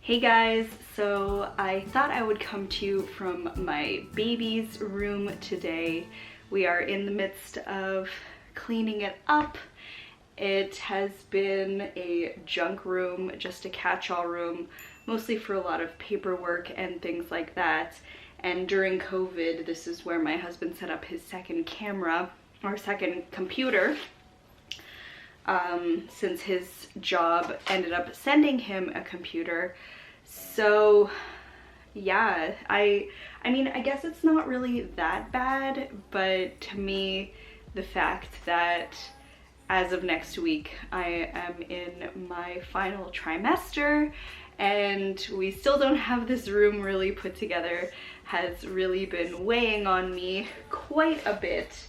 Hey guys, so I thought I would come to you from my baby's room today. We are in the midst of cleaning it up. It has been a junk room, just a catch-all room, mostly for a lot of paperwork and things like that. And during COVID, this is where my husband set up his second camera, or second computer, since his job ended up sending him a computer. So yeah, I mean, I guess it's not really that bad, but to me, the fact that as of next week, I am in my final trimester and we still don't have this room really put together has really been weighing on me quite a bit.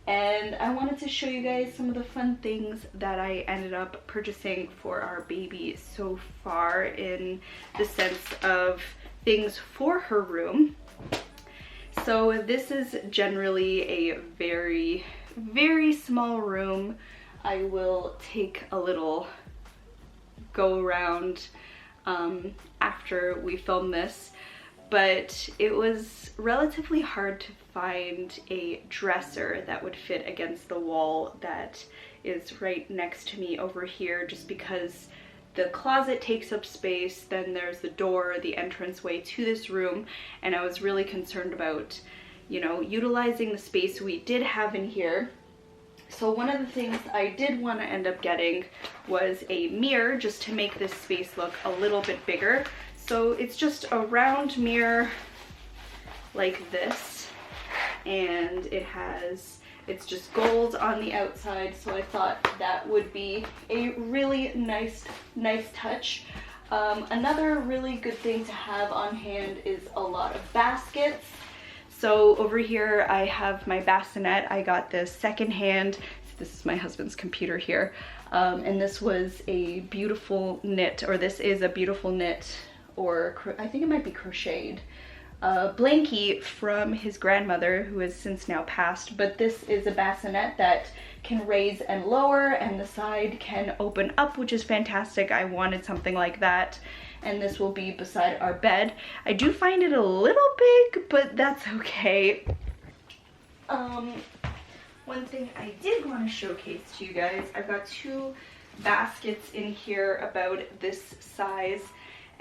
And I wanted to show you guys some of the fun things that I ended up purchasing for our baby so far, in the sense of things for her room. So this is generally a very, very small room. I will take a little go around after we film this, but it was relatively hard to find a dresser that would fit against the wall that is right next to me over here, just because the closet takes up space, then there's the door, the entranceway to this room, and I was really concerned about, you know, utilizing the space we did have in here. So one of the things I did want to end up getting was a mirror, just to make this space look a little bit bigger. So it's just a round mirror like this, and it's just gold on the outside, so I thought that would be a really nice touch. Another really good thing to have on hand is a lot of baskets. So over here I have my bassinet. I got this secondhand. This is my husband's computer here, and this was a beautiful knit, or this is a beautiful knit, or I think it might be crocheted blankie from his grandmother, who has since now passed. But this is a bassinet that can raise and lower, and the side can open up, which is fantastic. I wanted something like that, and this will be beside our bed. I do find it a little big, but that's okay. One thing I did want to showcase to you guys, I've got two baskets in here about this size,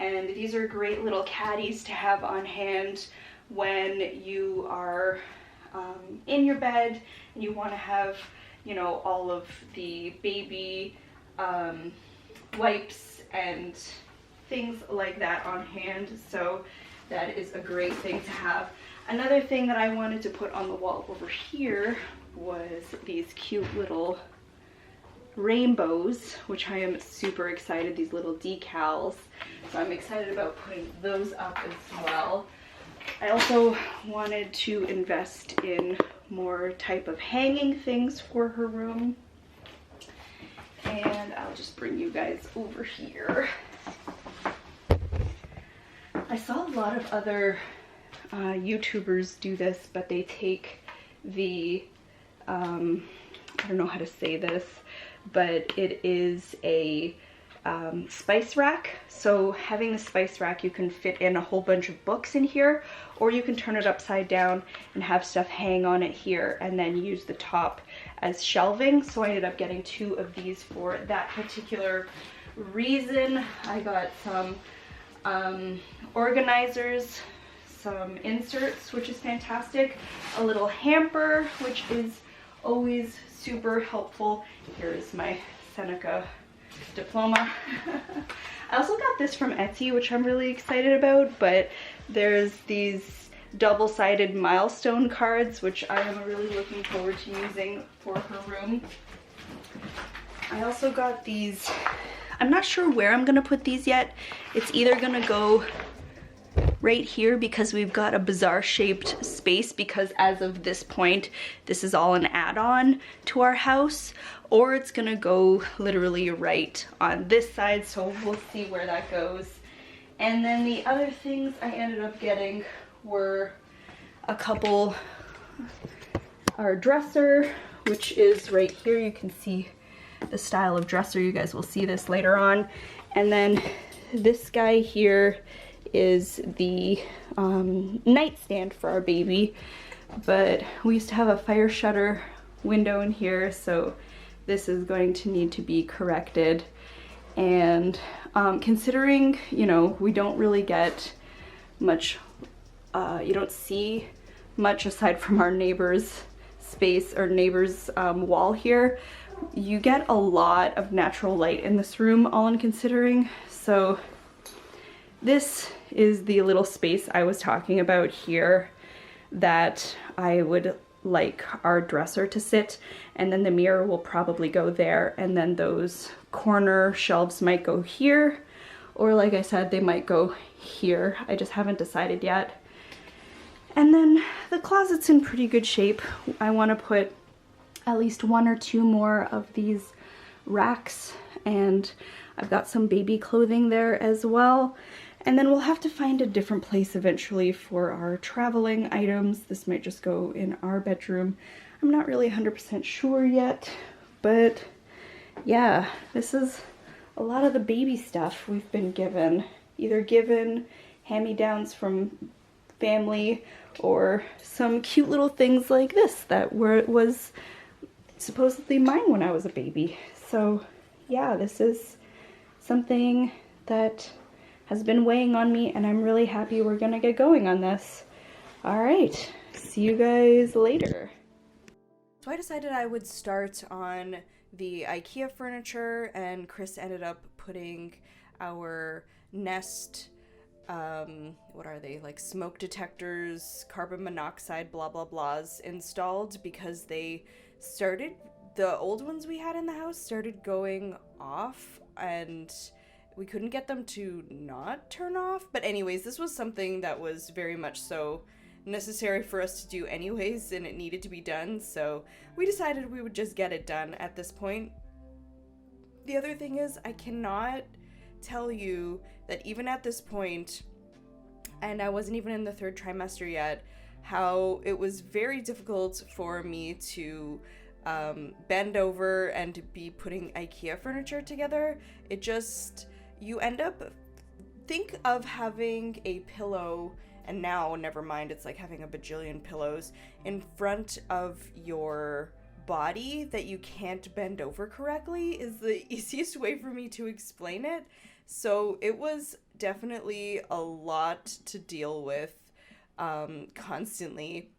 and these are great little caddies to have on hand when you are in your bed and you want to have, you know, all of the baby wipes and things like that on hand. So that is a great thing to have. Another thing that I wanted to put on the wall over here was these cute little rainbows, which I am super excited, these little decals. So I'm excited about putting those up as well. I also wanted to invest in more type of hanging things for her room. And I'll just bring you guys over here. I saw a lot of other YouTubers do this, but they take the, I don't know how to say this, but it is a spice rack. So having the spice rack, you can fit in a whole bunch of books in here, or you can turn it upside down and have stuff hang on it here, and then use the top as shelving. So I ended up getting two of these for that particular reason. I got some organizers, some inserts, which is fantastic, a little hamper, which is always super helpful. Here's my Seneca diploma. I also got this from Etsy, which I'm really excited about, but there's these double-sided milestone cards, which I am really looking forward to using for her room. I also got these, I'm not sure where I'm gonna put these yet. It's either gonna go right here, because we've got a bizarre shaped space, because as of this point this is all an add-on to our house, or it's gonna go literally right on this side, so we'll see where that goes. And then the other things I ended up getting were a couple, our dresser, which is right here. You can see the style of dresser, you guys will see this later on. And then this guy here is the nightstand for our baby, but we used to have a fire shutter window in here, so this is going to need to be corrected. And considering, you know, we don't really get much, you don't see much aside from our neighbor's space or neighbor's wall here, you get a lot of natural light in this room, all in considering. So this is the little space I was talking about here that I would like our dresser to sit, and then the mirror will probably go there, and then those corner shelves might go here, or like I said, they might go here. I just haven't decided yet. And then the closet's in pretty good shape. I want to put at least 1 or 2 more of these racks, and I've got some baby clothing there as well. And then we'll have to find a different place eventually for our traveling items. This might just go in our bedroom. I'm not really 100% sure yet, but yeah, this is a lot of the baby stuff we've been given. Either given hand-me-downs from family, or some cute little things like this that was supposedly mine when I was a baby. So yeah, this is something that has been weighing on me, and I'm really happy we're gonna get going on this. All right, see you guys later. So I decided I would start on the IKEA furniture, and Chris ended up putting our Nest, what are they, like smoke detectors, carbon monoxide, blah blah blahs installed, because they started, the old ones we had in the house started going off, and we couldn't get them to not turn off. But anyways, this was something that was very much so necessary for us to do anyways, and it needed to be done, so we decided we would just get it done at this point. The other thing is, I cannot tell you that even at this point, and I wasn't even in the 3rd trimester yet, how it was very difficult for me to bend over and to be putting IKEA furniture together. It just, you end up, think of having a pillow, and now, never mind, it's like having a bajillion pillows in front of your body that you can't bend over correctly, is the easiest way for me to explain it. So it was definitely a lot to deal with constantly.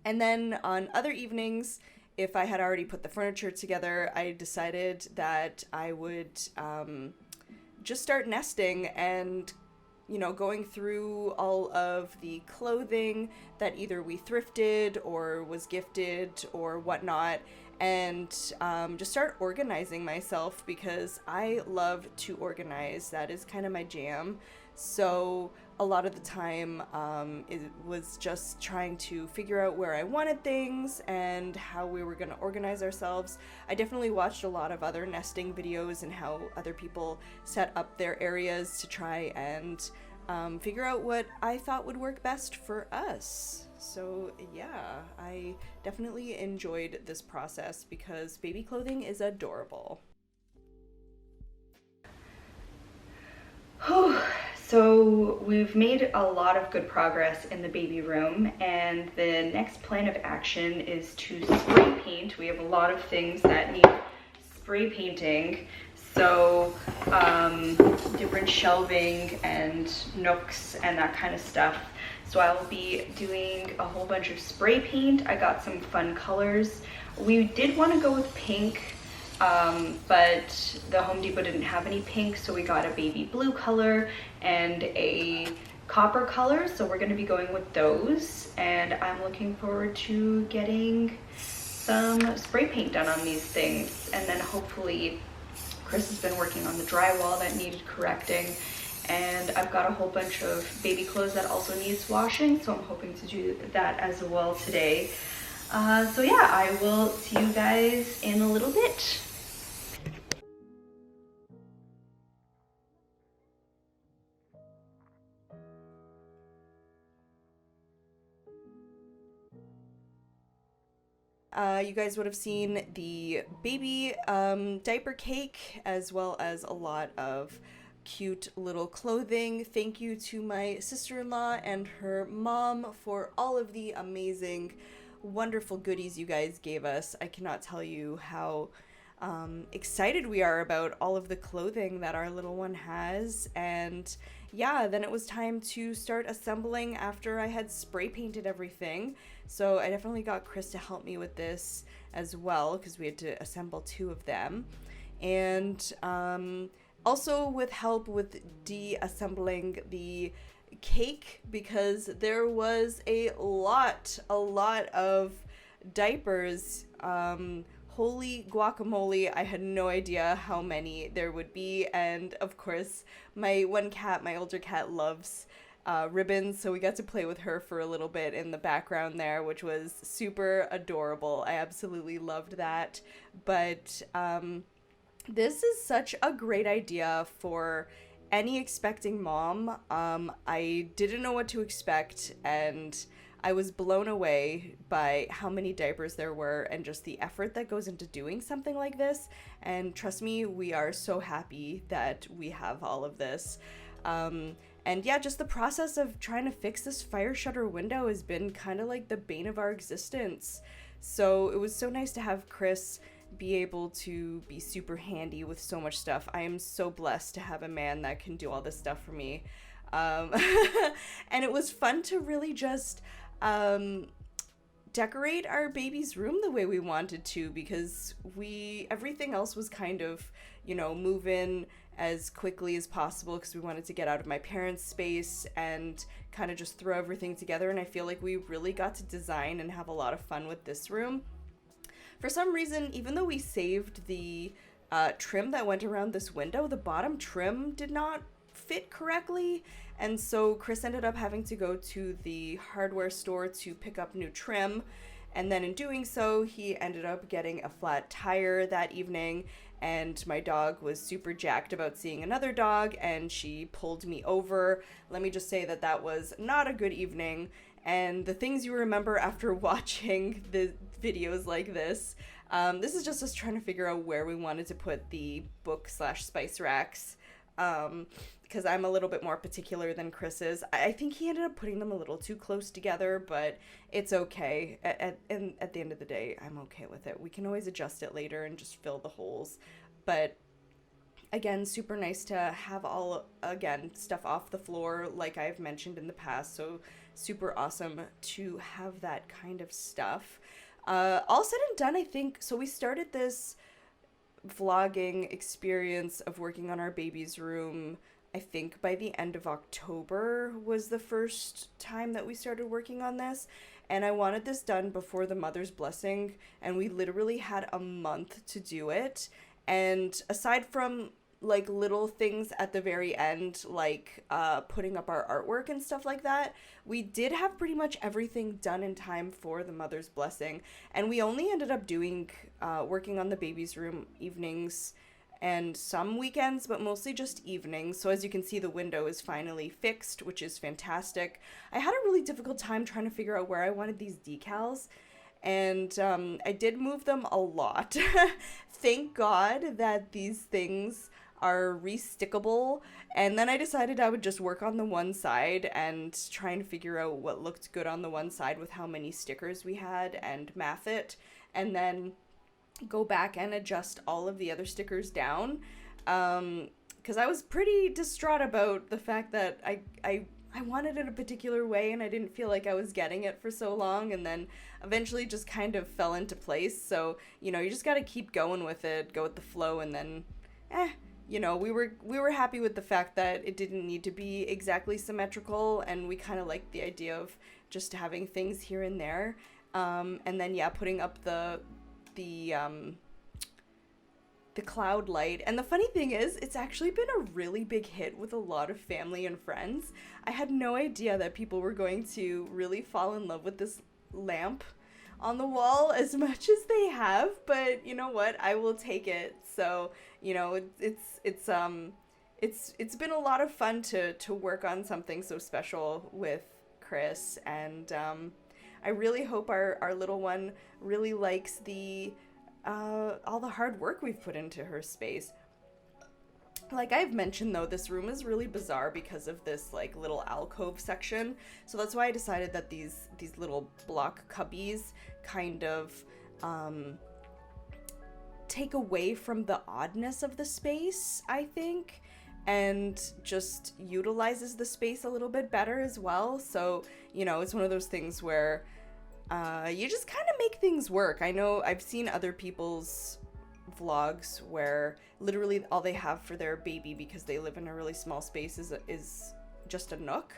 And then on other evenings, if I had already put the furniture together, I decided that I would just start nesting and, you know, going through all of the clothing that either we thrifted or was gifted or whatnot, and just start organizing myself, because I love to organize. That is kind of my jam. So a lot of the time it was just trying to figure out where I wanted things and how we were going to organize ourselves. I definitely watched a lot of other nesting videos and how other people set up their areas to try and figure out what I thought would work best for us. So yeah, I definitely enjoyed this process because baby clothing is adorable. So we've made a lot of good progress in the baby room, and the next plan of action is to spray paint. We have a lot of things that need spray painting. So different shelving and nooks and that kind of stuff. So I'll be doing a whole bunch of spray paint. I got some fun colors. We did want to go with pink, but the Home Depot didn't have any pink, so we got a baby blue color and a copper color. So we're going to be going with those, and I'm looking forward to getting some spray paint done on these things. And then hopefully Chris has been working on the drywall that needed correcting, and I've got a whole bunch of baby clothes that also needs washing, so I'm hoping to do that as well today. So yeah, I will see you guys in a little bit. You guys would have seen the baby diaper cake, as well as a lot of cute little clothing. Thank you to my sister-in-law and her mom for all of the amazing, wonderful goodies you guys gave us. I cannot tell you how excited we are about all of the clothing that our little one has. And yeah, then it was time to start assembling after I had spray painted everything. So I definitely got Chris to help me with this as well, because we had to assemble 2 of them. And also with help with de-assembling the cake, because there was a lot of diapers. Holy guacamole, I had no idea how many there would be. And of course, my older cat, loves ribbons, so we got to play with her for a little bit in the background there, which was super adorable. I absolutely loved that. But this is such a great idea for any expecting mom. I didn't know what to expect, and I was blown away by how many diapers there were and just the effort that goes into doing something like this. And trust me, we are so happy that we have all of this. And yeah, just the process of trying to fix this fire shutter window has been kind of like the bane of our existence. So it was so nice to have Chris be able to be super handy with so much stuff. I am so blessed to have a man that can do all this stuff for me. And it was fun to really just decorate our baby's room the way we wanted to, because everything else was kind of, move in as quickly as possible, because we wanted to get out of my parents' space and kind of just throw everything together. And I feel like we really got to design and have a lot of fun with this room. For some reason, even though we saved the trim that went around this window, the bottom trim did not fit correctly, and so Chris ended up having to go to the hardware store to pick up new trim, and then in doing so, he ended up getting a flat tire that evening, and my dog was super jacked about seeing another dog, and she pulled me over. Let me just say that that was not a good evening. And the things you remember after watching the videos like this is just us trying to figure out where we wanted to put the book/spice racks, because I'm a little bit more particular than Chris is. I think he ended up putting them a little too close together, but it's okay. At the end of the day, I'm okay with it. We can always adjust it later and just fill the holes. But again, super nice to have stuff off the floor like I've mentioned in the past, so super awesome to have that kind of stuff. All said and done, I think, so we started this vlogging experience of working on our baby's room, I think by the end of October was the first time that we started working on this, and I wanted this done before the mother's blessing, and we literally had a month to do it. And aside from like little things at the very end, like putting up our artwork and stuff like that, we did have pretty much everything done in time for the mother's blessing. And we only ended up doing working on the baby's room evenings and some weekends, but mostly just evenings. So as you can see, the window is finally fixed, which is fantastic. I had a really difficult time trying to figure out where I wanted these decals, and I did move them a lot. Thank God that these things are re-stickable, and then I decided I would just work on the one side and try and figure out what looked good on the one side with how many stickers we had and math it, and then go back and adjust all of the other stickers down, because I was pretty distraught about the fact that I wanted it a particular way and I didn't feel like I was getting it for so long, and then eventually just kind of fell into place. So, you just got to keep going with it, go with the flow, and then we were happy with the fact that it didn't need to be exactly symmetrical, and we kind of liked the idea of just having things here and there, and then putting up the cloud light. And the funny thing is, it's actually been a really big hit with a lot of family and friends. I had no idea that people were going to really fall in love with this lamp on the wall as much as they have, but you know what, I will take it. So it's been a lot of fun to work on something so special with Chris, and I really hope our little one really likes all the hard work we've put into her space. Like I've mentioned though, this room is really bizarre because of this like little alcove section. So that's why I decided that these little block cubbies kind of take away from the oddness of the space, I think, and just utilizes the space a little bit better as well. So, you know, it's one of those things where you just kind of make things work. I know I've seen other people's vlogs where literally all they have for their baby, because they live in a really small space, is just a nook.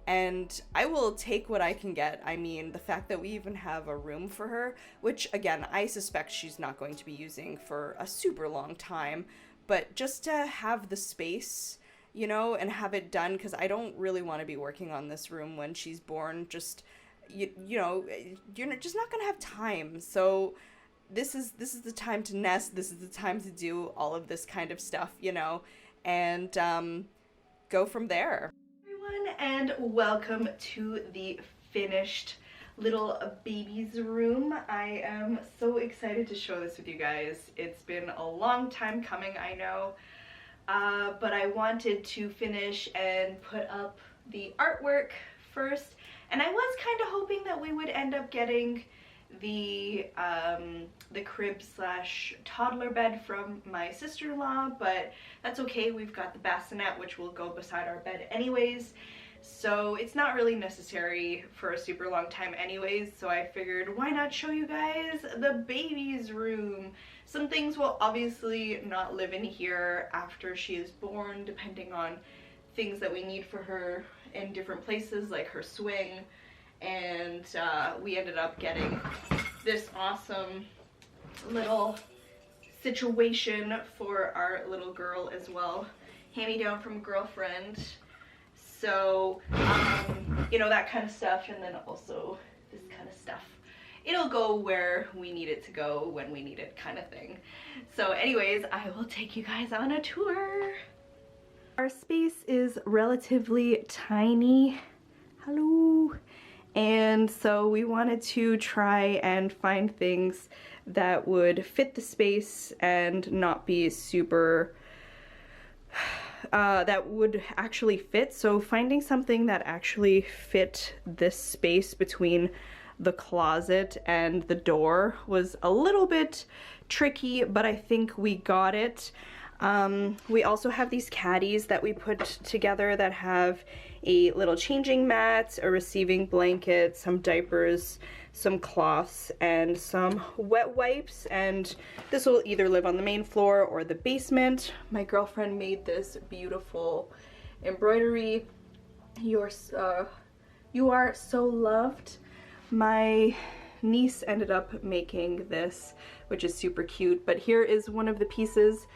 And I will take what I can get. I mean, the fact that we even have a room for her, which again, I suspect she's not going to be using for a super long time, but just to have the space, you know, and have it done, because I don't really want to be working on this room when she's born. Just, you know, you're just not going to have time. So this is the time to nest. This is the time to do all of this kind of stuff, you know, and go from there. And welcome to the finished little baby's room. I am so excited to show this with you guys. It's been a long time coming, I know, but I wanted to finish and put up the artwork first, and I was kind of hoping that we would end up getting the crib slash toddler bed from my sister-in-law, but that's okay. We've got the bassinet, which will go beside our bed anyways, so it's not really necessary for a super long time anyways. So I figured, why not show you guys the baby's room? Some things will obviously not live in here after she is born, depending on things that we need for her in different places, like her swing. And we ended up getting this awesome little situation for our little girl as well, hand-me-down from girlfriend. So you know, that kind of stuff, and then also this kind of stuff. It'll go where we need it to go when we need it, kind of thing. So anyways, I will take you guys on a tour. Our space is relatively tiny. Hello. And so we wanted to try and find things that would fit the space and not be super, that would actually fit. So finding something that actually fit this space between the closet and the door was a little bit tricky, but I think we got it. We also have these caddies that we put together that have a little changing mat, a receiving blanket, some diapers, some cloths, and some wet wipes, and this will either live on the main floor or the basement. My girlfriend made this beautiful embroidery. You are so loved. My niece ended up making this, which is super cute, but here is one of the pieces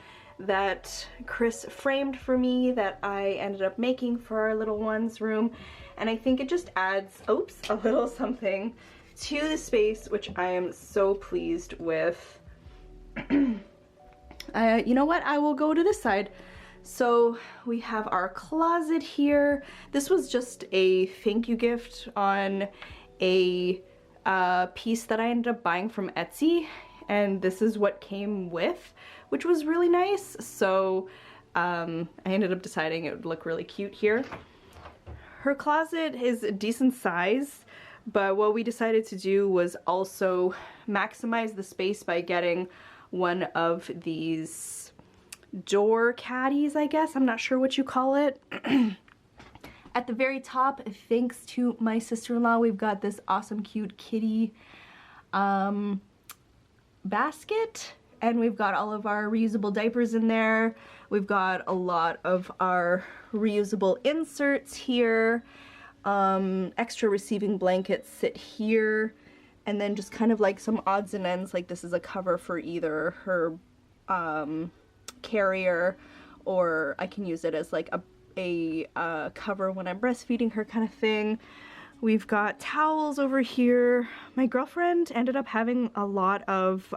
that Chris framed for me that I ended up making for our little one's room, and I think it just adds, oops, a little something to the space, which I am so pleased with. You know what, I will go to this side. So we have our closet here. This was just a thank you gift on a piece that I ended up buying from Etsy, and this is what came with, which was really nice. So I ended up deciding it would look really cute here. Her closet is a decent size, but what we decided to do was also maximize the space by getting one of these door caddies, I guess. I'm not sure what you call it. At the very top, thanks to my sister-in-law, we've got this awesome cute kitty basket, and we've got all of our reusable diapers in there. We've got a lot of our reusable inserts here. Extra receiving blankets sit here, and then just kind of like some odds and ends, like this is a cover for either her carrier, or I can use it as like a cover when I'm breastfeeding her, kind of thing. We've got towels over here. My girlfriend ended up having a lot of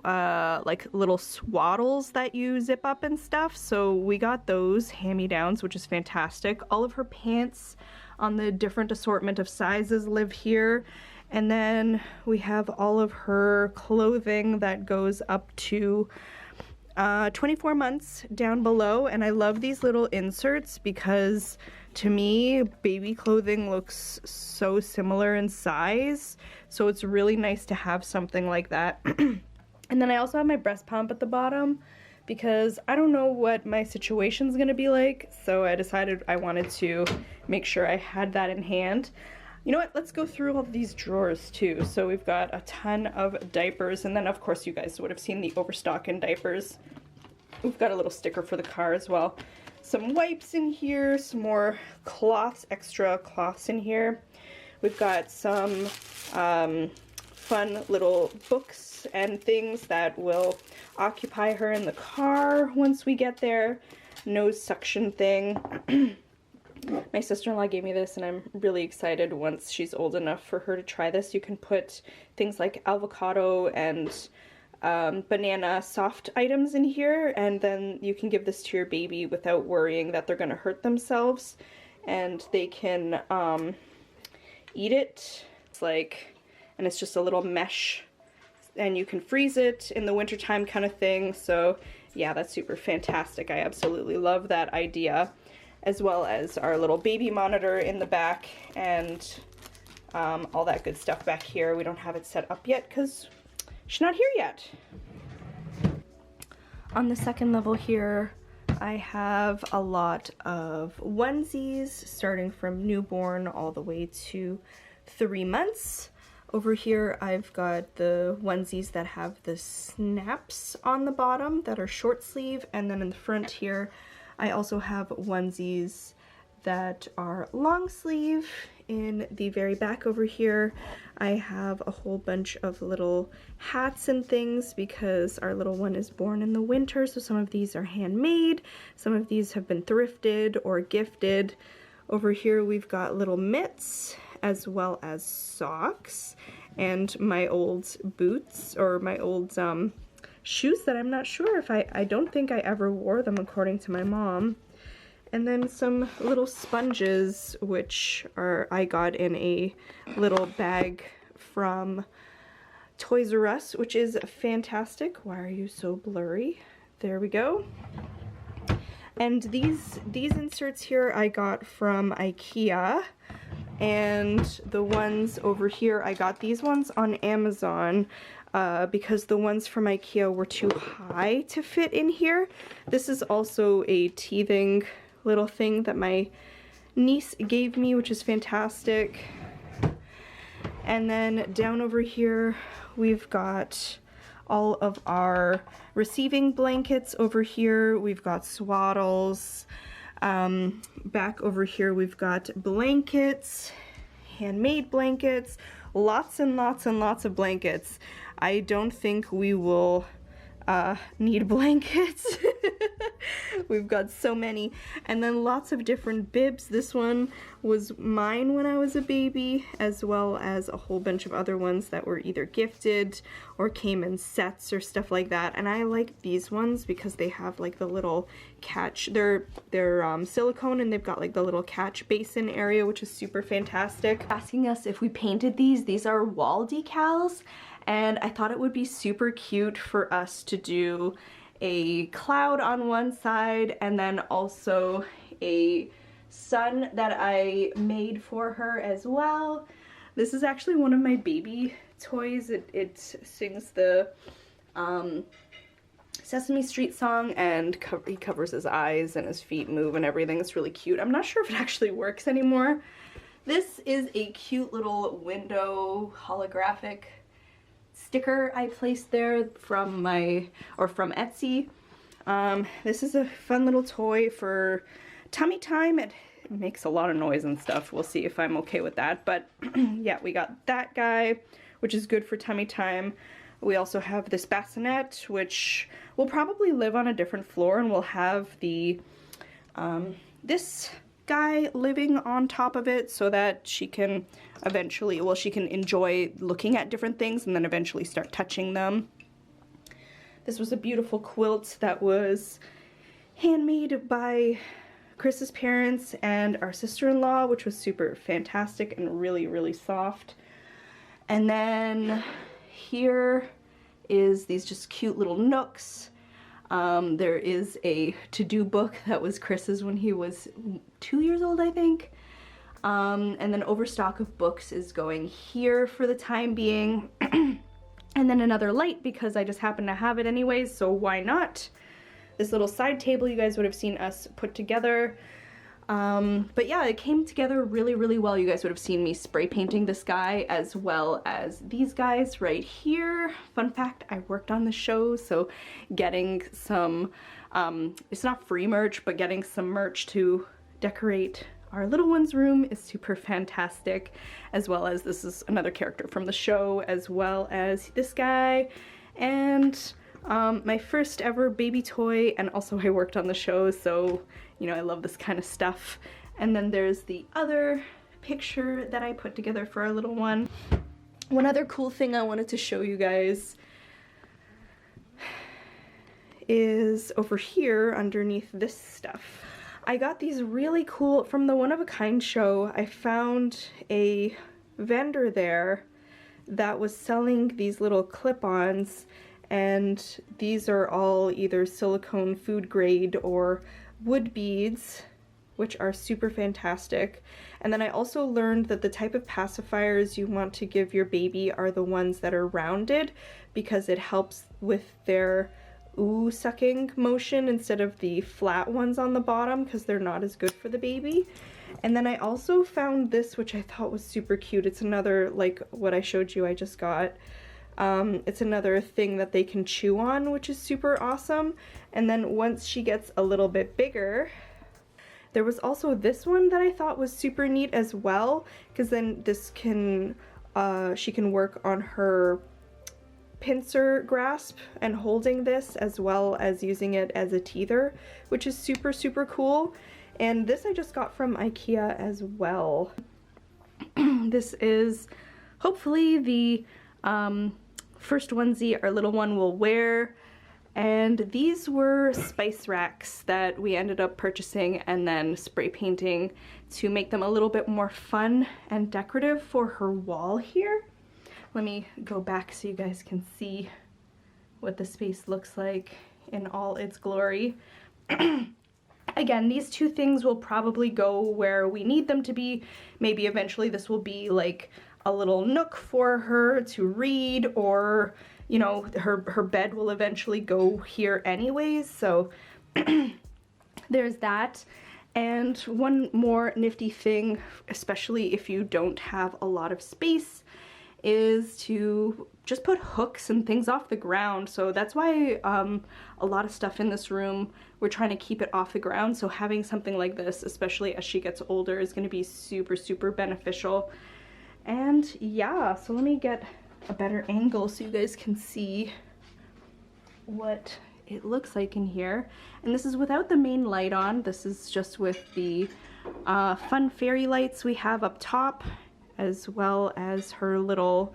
like little swaddles that you zip up and stuff, so we got those hand-me-downs, which is fantastic. All of her pants on the different assortment of sizes live here, and then we have all of her clothing that goes up to 24 months down below, and I love these little inserts because to me baby clothing looks so similar in size, so it's really nice to have something like that. And then I also have my breast pump at the bottom because I don't know what my situation's gonna be like, so I decided I wanted to make sure I had that in hand. You know what, let's go through all these drawers too. So we've got a ton of diapers, and then of course you guys would have seen the overstock in diapers. We've got a little sticker for the car as well. Some wipes in here, some more cloths, extra cloths in here. We've got some fun little books and things that will occupy her in the car once we get there. Nose suction thing. My sister-in-law gave me this, and I'm really excited once she's old enough for her to try this. You can put things like avocado and banana soft items in here, and then you can give this to your baby without worrying that they're going to hurt themselves, and they can eat it. It's like, and it's just a little mesh, and you can freeze it in the wintertime kind of thing. So yeah, that's super fantastic. I absolutely love that idea. As well as our little baby monitor in the back, and all that good stuff back here. We don't have it set up yet because she's not here yet. On the second level here, I have a lot of onesies, starting from newborn all the way to 3 months. Over here, I've got the onesies that have the snaps on the bottom that are short sleeve, and then in the front here, I also have onesies that are long sleeve. In the very back over here, I have a whole bunch of little hats and things because our little one is born in the winter, so some of these are handmade, some of these have been thrifted or gifted. Over here we've got little mitts as well as socks and my old boots, or my old shoes that I'm not sure if I don't think I ever wore them according to my mom. And then some little sponges, which I got in a little bag from Toys R Us, which is fantastic. Why are you so blurry? There we go. And these inserts here I got from IKEA, and the ones over here, I got these ones on Amazon. Because the ones from IKEA were too high to fit in here. This is also a teething little thing that my niece gave me, which is fantastic. And then down over here, we've got all of our receiving blankets. Over here, we've got swaddles. Back over here, we've got blankets, handmade blankets, lots and lots and lots of blankets. I don't think we will need blankets. We've got so many. And then lots of different bibs. This one was mine when I was a baby, as well as a whole bunch of other ones that were either gifted or came in sets or stuff like that. And I like these ones because they have like the little catch. They're silicone, and they've got like the little catch basin area, which is super fantastic. Asking us if we painted these. These are wall decals. And I thought it would be super cute for us to do a cloud on one side, and then also a sun that I made for her as well. This is actually one of my baby toys. It sings the Sesame Street song, and he covers his eyes and his feet move and everything. It's really cute. I'm not sure if it actually works anymore. This is a cute little window holographic sticker I placed there from Etsy. This is a fun little toy for tummy time. It makes a lot of noise and stuff. We'll see if I'm okay with that. But yeah, we got that guy, which is good for tummy time. We also have this bassinet, which will probably live on a different floor, and we'll have the this guy living on top of it so that she can eventually, well, she can enjoy looking at different things and then eventually start touching them. This was a beautiful quilt that was handmade by Chris's parents and our sister-in-law, which was super fantastic and really, really soft. And then here is these just cute little nooks. There is a to-do book that was Chris's when he was 2 years old, I think. And then overstock of books is going here for the time being. And then another light because I just happen to have it anyways, so why not? This little side table you guys would have seen us put together. But yeah, it came together really, really well. You guys would have seen me spray painting this guy as well as these guys right here. Fun fact, I worked on the show, so getting some, it's not free merch, but getting some merch to decorate our little one's room is super fantastic, as well as this is another character from the show, as well as this guy, and my first ever baby toy, and also I worked on the show, so you know I love this kind of stuff. And then there's the other picture that I put together for our little one. One other cool thing I wanted to show you guys is over here underneath this stuff. I got these really cool, from the One of a Kind show, I found a vendor there that was selling these little clip-ons, and these are all either silicone food grade or wood beads, which are super fantastic. And then I also learned that the type of pacifiers you want to give your baby are the ones that are rounded, because it helps with their ooh sucking motion instead of the flat ones on the bottom, because they're not as good for the baby. And then I also found this, which I thought was super cute. It's another, like what I showed you I just got. It's another thing that they can chew on, which is super awesome. And then once she gets a little bit bigger, there was also this one that I thought was super neat as well, because then this can, she can work on her pincer grasp and holding this, as well as using it as a teether, which is super, super cool. And this I just got from IKEA as well. This is hopefully the first onesie our little one will wear. And these were spice racks that we ended up purchasing and then spray painting to make them a little bit more fun and decorative for her wall here. Let me go back so you guys can see what the space looks like in all its glory. Again, these two things will probably go where we need them to be. Maybe eventually this will be like a little nook for her to read, or you know, her bed will eventually go here anyways, so there's that. And one more nifty thing, especially if you don't have a lot of space, is to just put hooks and things off the ground. So that's why a lot of stuff in this room, we're trying to keep it off the ground. So having something like this, especially as she gets older, is going to be super, super beneficial. And yeah, so let me get a better angle so you guys can see what it looks like in here. And this is without the main light on. This is just with the fun fairy lights we have up top, as well as her little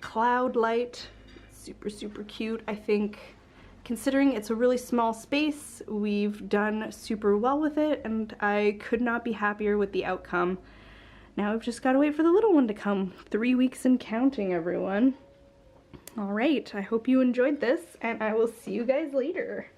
cloud light. Super, super cute. I think considering it's a really small space, we've done super well with it, and I could not be happier with the outcome. Now I've just got to wait for the little one to come. 3 weeks and counting, everyone. All right, I hope you enjoyed this, and I will see you guys later.